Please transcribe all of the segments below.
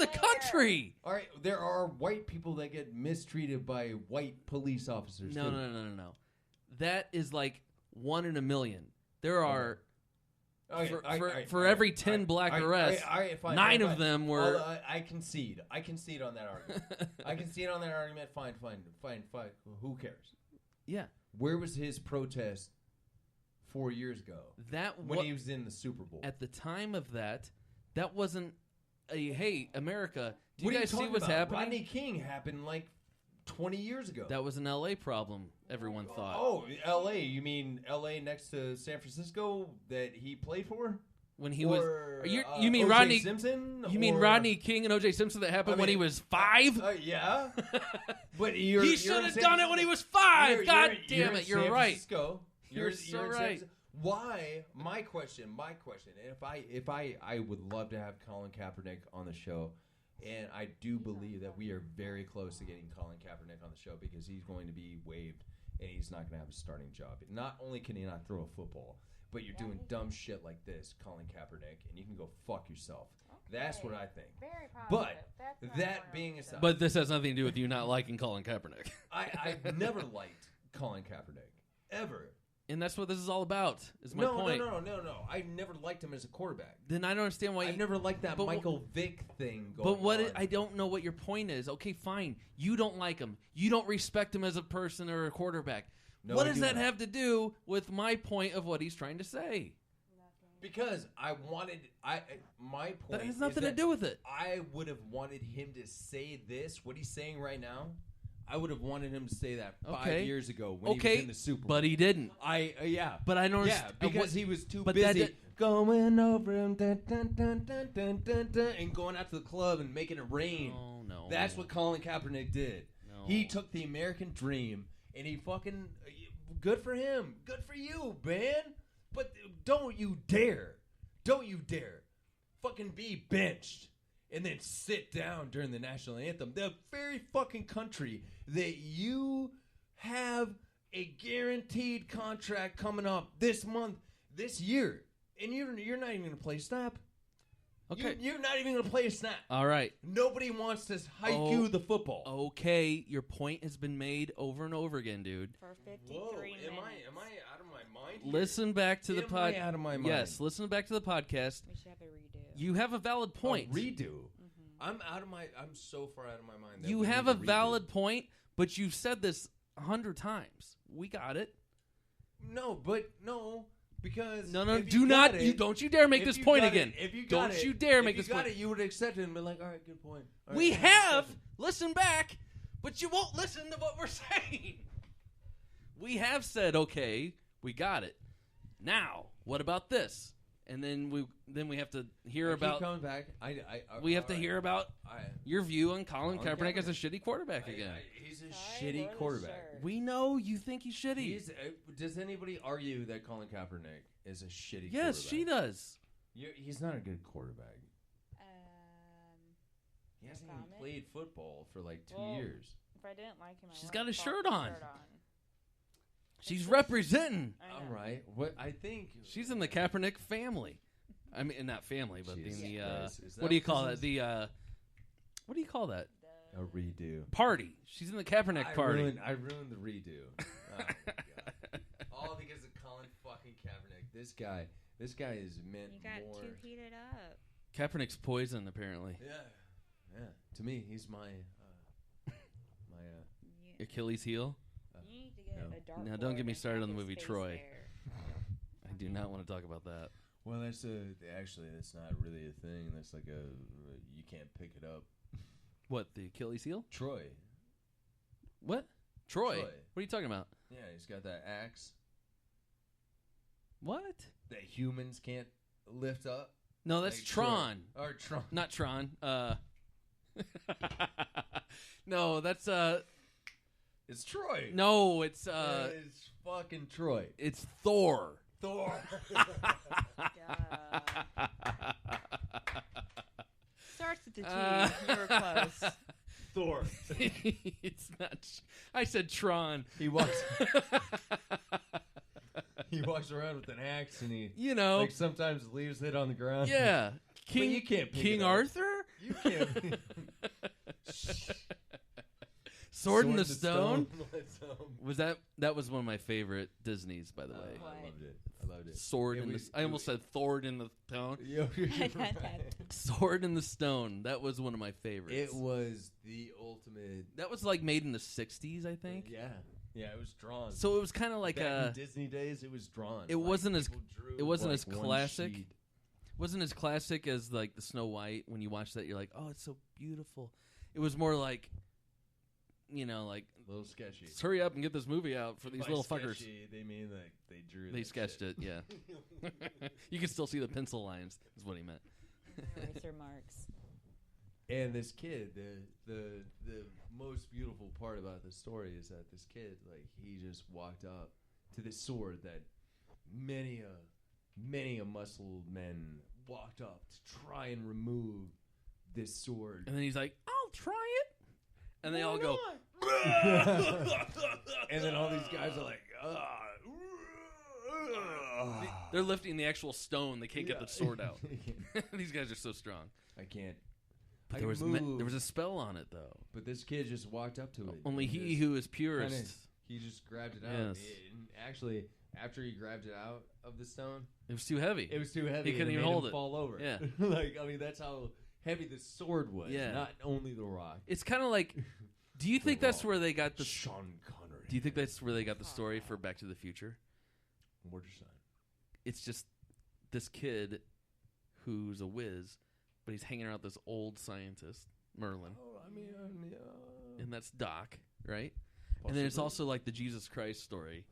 the country. All right, there are white people that get mistreated by white police officers. No. That is like 1 in a million. There are for every 10 black arrests, 9 of them were. I concede. I concede on that argument. Fine. Who cares? Yeah. Where was his protest 4 years ago? When he was in the Super Bowl. At the time of that wasn't a hey America. Do you guys see what's happening? Rodney King happened like 20 years ago. That was an LA problem, everyone thought. Oh, LA. You mean LA next to San Francisco that he played for? When he was you mean Rodney Simpson? You mean Rodney King and O.J. Simpson that happened when he was 5? Yeah. But he should have done it when he was 5. God damn it, you're right. You're so right. Why? My question. If I would love to have Colin Kaepernick on the show. And I do believe that we are very close to getting Colin Kaepernick on the show because he's going to be waived and he's not going to have a starting job. Not only can he not throw a football, but you're doing dumb shit like this, Colin Kaepernick, and you can go fuck yourself. Okay. That's what I think. Very positive. But that being aside. But this has nothing to do with you not liking Colin Kaepernick. I've never liked Colin Kaepernick. Ever. And that's what this is all about, is my point. No. I never liked him as a quarterback. Then I don't understand why I've never liked that Michael Vick thing going on. I don't know what your point is. Okay, fine. You don't like him. You don't respect him as a person or a quarterback. No, what does that have to do with my point of what he's trying to say? Because my point that has nothing to do with it. I would have wanted him to say this, what he's saying right now. I would have wanted him to say that 5 years ago when he was in the Super Bowl. But he didn't. But I don't. Yeah, because he was too busy going over him, and going out to the club and making it rain. Oh no. That's what Colin Kaepernick did. No. He took the American dream and he fucking good for him, good for you, man. But don't you dare fucking be benched. And then sit down during the national anthem. The very fucking country that you have a guaranteed contract coming up this month, this year, and you're not even going to play a snap. Okay. You're not even going to play a snap. All right. Nobody wants to haiku the football. Okay, your point has been made over and over again, dude. For 53 minutes. Am I out of my mind here? Listen back to the podcast. Am I out of my mind? Yes, listen back to the podcast. We should have a redo. You have a valid point. A redo. I'm so far out of my mind. You have a valid point, but you've said this 100 times. We got it. No, because don't you dare make this point again. If you don't you dare make this point. If you would accept it and be like, all right, good point. All we right, have listened back, but you won't listen to what we're saying. We have said, okay, we got it. Now, what about this? And then we have to hear about. Keep coming back. We have to hear about your view on Colin Kaepernick as a shitty quarterback again. He's a shitty quarterback. Sure. We know you think he's shitty. Does anybody argue that Colin Kaepernick is a shitty quarterback? Yes, she does. He's not a good quarterback. He hasn't even played football for like 2 years. If I didn't like him, she's got a shirt on. She's representing. All right. What I think she's in the Kaepernick family. I mean, not family, but in the that what do you call it? What do you call that? A redo party. She's in the Kaepernick party. I ruined the redo. Oh my God. All because of Colin fucking Kaepernick. This guy is meant more. You got too heated up. Kaepernick's poison, apparently. Yeah. To me, he's my Achilles heel. You need to get a dartboard. Now, don't get me started on the movie Troy. There. I do not want to talk about that. Well, that's not really a thing. That's like you can't pick it up. What, the Achilles heel? Troy. What? Troy? What are you talking about? Yeah, he's got that axe. What? That humans can't lift up. No, that's like Tron. Troy. Or Tron. Not Tron. No, that's It's Troy. No, it's it's fucking Troy. It's Thor. Starts with the T. You were close. Thor. It's not. I said Tron. He walks. He walks around with an axe, and he, like sometimes leaves it on the ground. Yeah, you can't pick King it up. Arthur. You can't. Sword in the Stone. Was That was one of my favorite Disneys, by the way. I loved it. I loved it. Sword in the. I almost said Thord in the Stone. You're right. Sword in the Stone. That was one of my favorites. It was the ultimate. That was like made in the '60s, I think. Yeah, it was drawn. So it was kind of like Back in Disney days, it was drawn. It wasn't as. It wasn't as one classic. sheet. Wasn't as classic as like the Snow White. When you watch that, you're like, oh, it's so beautiful. It was more like, like a little sketchy. let's hurry up and get this movie out for these By little sketchy, fuckers. They mean like they drew. They that sketched shit. it, yeah. You can still see the pencil lines. Is what he meant. Eraser marks. And this kid, the most beautiful part about the story is that this kid, like, he just walked up to this sword that many a muscled men walked up to try and remove this sword. And then he's like, I'll try it. And they all go. And then all these guys are like, They're lifting the actual stone. They can't get the sword out. These guys are so strong. I can't. But there was a spell on it, though. But this kid just walked up to it. Only and he just who is purest. he just grabbed it out. Yes. And actually, after he grabbed it out of the stone, It was too heavy. it was too heavy. He couldn't and even made hold him it. Fall over. Yeah. That's how heavy the sword was. Yeah. Not only the rock. It's kind of like. Do you think that's where they got the? Sean Connery. Do you think that's where they got the story for Back to the Future? What'd you say? It's just this kid who's a whiz, but he's hanging out with this old scientist, Merlin, Oh, I mean, and that's Doc, right? And then it's also like the Jesus Christ story,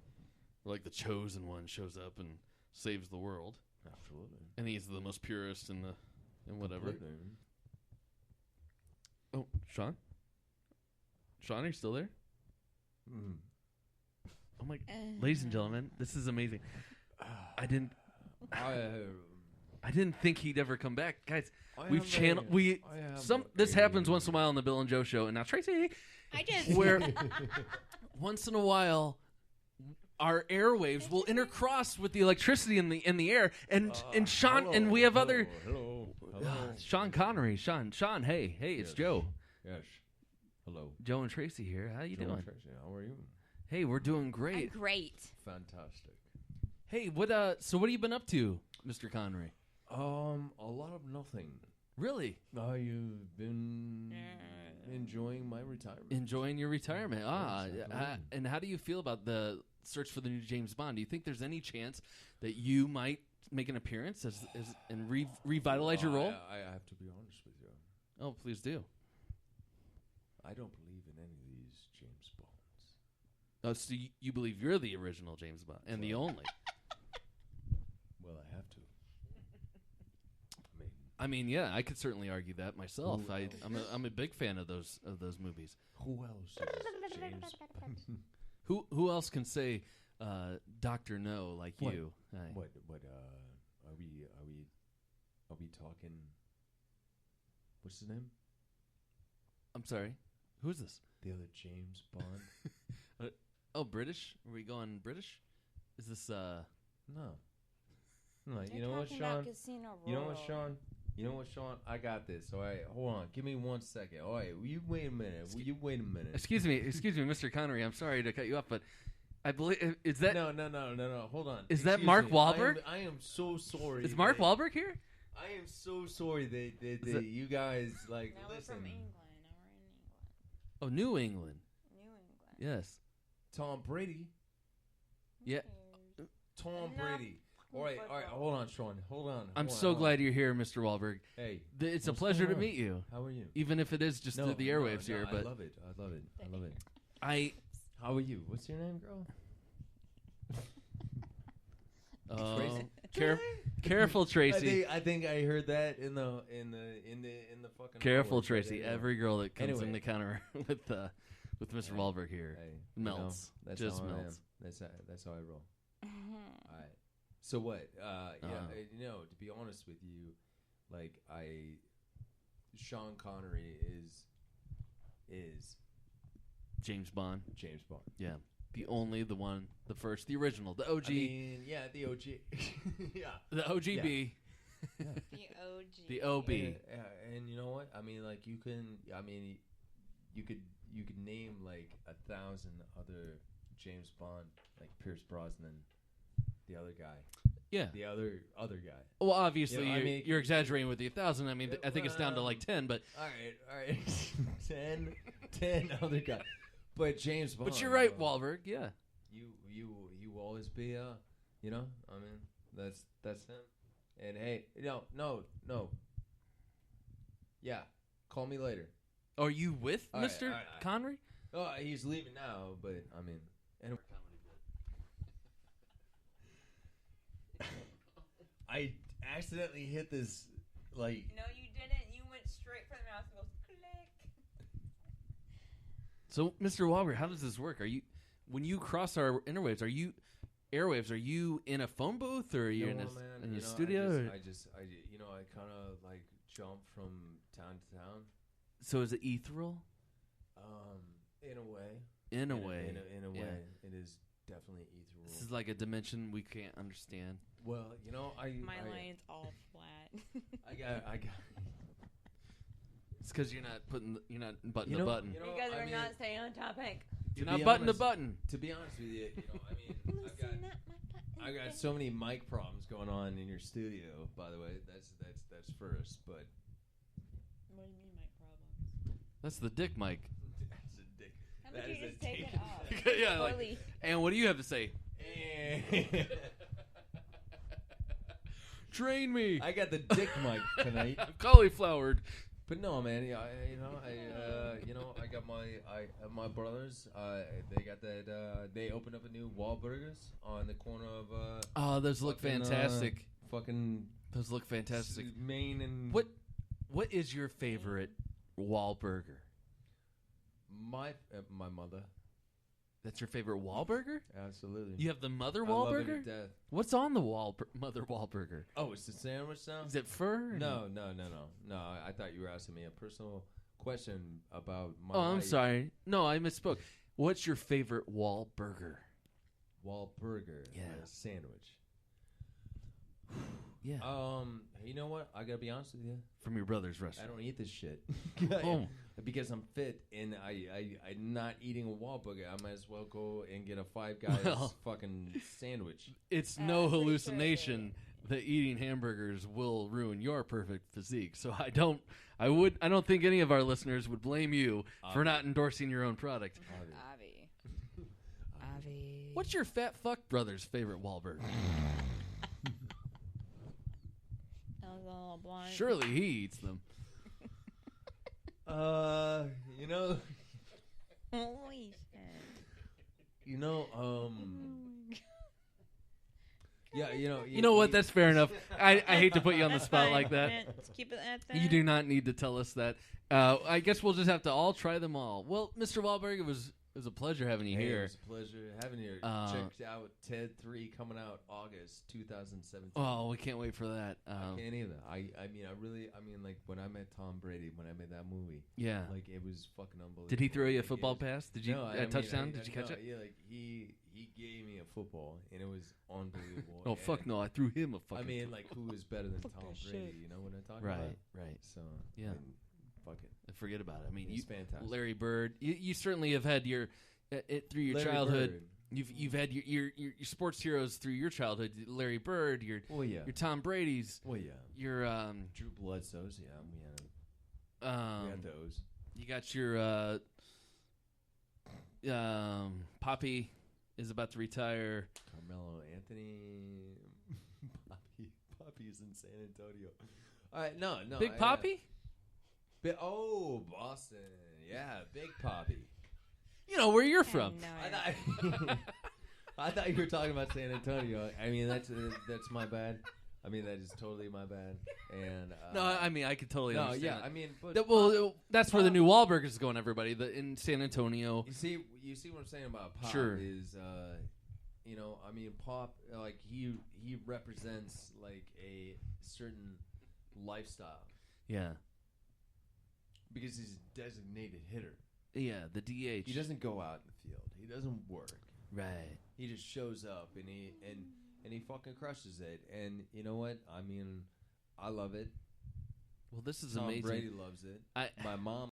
where like the chosen one shows up and saves the world, absolutely. and he's the most purest and whatever. Completely. Oh, Sean, are you still there? Mm. Oh my, ladies and gentlemen, this is amazing. I didn't think he'd ever come back, guys. We've channeled. This happens once in a while on the Bill and Joe show, and now Tracy, I just where once in a while our airwaves will intercross with the electricity in the air, and Sean hello, and we have hello, other hello. Sean Connery, Sean, hey, it's Yes. Joe. Yes. Hello. Joe and Tracy here. How you Joe doing? and Tracy, how are you? Hey, we're doing I'm great. great. Fantastic. Hey, so what have you been up to, Mr. Connery? A lot of nothing. Really? You've been enjoying my retirement. Enjoying your retirement. Yes, And how do you feel about the search for the new James Bond? Do you think there's any chance that you might make an appearance and revitalize your role? I have to be honest with you. Oh, please do. I don't believe in any of these James Bonds. Oh, so you believe you're the original James Bond and the only? Well, I have to. I mean, yeah, I could certainly argue that myself. I'm a big fan of those movies. Who else is James Bond? Who else can say Dr. No like What? you? What are we talking? What's his name? I'm sorry. Who's this? The other James Bond? Oh, British? Are we going British? Is this No. No, you know what, Sean? You know what, Sean? You know what, Sean? I got this. All right, hold on. Give me 1 second. All right, you wait a minute. Wait a minute. Excuse me, Mr. Connery. I'm sorry to cut you off, but I believe is that No. Hold on. Is that Excuse Mark me. Wahlberg? I am so sorry. Is Mark that- Wahlberg here? I am so sorry that that- you guys like Now we're listen. from England. Now we're in England. Oh, New England. New England. Yes. Tom Brady. Yeah. Tom No. Brady. All right. Hold on, Sean. Hold on. I'm hold so on. glad you're here, Mr. Wahlberg. Hey, It's a what's pleasure going to on? meet you, How are you? even if it is just through the airwaves here. I But love it. I love it. I love it. I How are you? What's your name, girl? careful, Tracy. I think I heard that in the fucking. Careful, hours, but Tracy. anyway. Every girl that comes in Anyway. the counter with Mr. Wahlberg here Hey, melts. that's Just how I am. melts. That's how I roll. All right. So what? To be honest with you, like Sean Connery is James Bond. James Bond. Yeah. The only, the one, the first, the original, the OG. I mean, yeah, the OG. Yeah. The OGB. The OG. The OB. And you know what? I mean, like you could name like 1,000 other James Bond, like Pierce Brosnan, the other guy. Yeah. The other guy. Well, obviously, You know, I mean, you're exaggerating with the 1,000. I mean, I think it's down to like 10, but... All right. 10 other guys. But James Bond. But you're right, Wahlberg, yeah. You will always be, you know, I mean, that's him. And hey, no. Yeah, call me later. Are you with All right, Mr. all right. Connery? Oh, he's leaving now, but I mean, and I accidentally hit this, like. No, you didn't. You went straight for the mouse and goes click. So, Mr. Wahlberg, how does this work? Are you, when you cross our airwaves, are you in a phone booth or are you in a studio? I kind of like jump from town to town. So is it ethereal? In a way. In a way, it is definitely ethereal. This is like a dimension we can't understand. Well, My line's all flat. I got. It's because you're not butting the button. Because we're not staying on topic. You're not butting the button. To be honest with you, I mean, I got so many mic problems going on in your studio. By the way, that's first, but. What do you mean mic problems? That's the dick mic. That's a dick. How about you just take it off? Yeah, like, and what do you have to say? Train me. I got the dick mic tonight. I'm cauliflowered. But no, man. Yeah, I got my brothers. They got that. They opened up a new Wahlburgers on the corner of. Oh, those look fantastic. Those look fantastic. Maine and what is your favorite Wahlburger? My mother. That's your favorite Wahlburger? Absolutely. You have the Mother I love her Wahlburger? to death. What's on the Mother Wahlburger? Oh, it's a sandwich now? Is it fur? No. I thought you were asking me a personal question about my Oh, I'm life. sorry. No, I misspoke. What's your favorite Wahlburger? Wahlburger. Yeah. Sandwich. Yeah. You know what? I gotta be honest with you. From your brother's I restaurant. don't eat this shit. Oh. Because I'm fit and I'm not eating a Wahlburger. I might as well go and get a Five Guys fucking sandwich. It's no pretty hallucination that eating hamburgers will ruin your perfect physique. So I don't think any of our listeners would blame you for not endorsing your own product. Avi. What's your fat fuck brother's favorite Wahlburger? That was a little blind. Surely he eats them. Holy shit. Yeah, You know what? That's fair enough. I hate to put you on the That's spot fine. like that. Let's keep it at that. You do not need to tell us that. I guess we'll just have to all try them all. Well, Mr. Wahlberg, it was a pleasure having you here. It was a pleasure having you. Check out TED 3 coming out August 2017. Oh, we can't wait for that. I can't either. I mean, like when I met Tom Brady, when I made that movie, Yeah. like it was fucking unbelievable. Did he throw you a Like, football it was- pass? Did you No, a touchdown? Did you catch no, it? Yeah, like he gave me a football and it was unbelievable. Oh fuck no! I threw him a fucking. I mean, like who is better than Fuck Tom that Brady? shit. You know what I'm talking about? Right. So Yeah. fuck it. Forget about it. I mean, He's fantastic. Larry Bird. You certainly have had your through your Larry childhood. Bird. You've had your sports heroes through your childhood. Larry Bird. Your Tom Brady's. Well, yeah. Your Drew Bledsoe's. Yeah, we had those. You got your Poppy is about to retire. Carmelo Anthony. Poppy's in San Antonio. All right, no. Big Poppy. Boston. Yeah, Big Poppy. You know where you're from. I thought you were talking about San Antonio. I mean, that's my bad. I mean, that is totally my bad. And No, I mean I could totally understand. yeah, that. I mean, but that's where the new Wahlburgers is going. Everybody, in San Antonio. you see what I'm saying about Pop Sure. is, I mean, Pop, like he represents like a certain lifestyle Yeah, because he's a designated hitter. yeah, the DH. He doesn't go out in the field. He doesn't work. Right. He just shows up and he fucking crushes it. And you know what? I mean, I love it. Well, this is Tom amazing. Brady loves it. My mom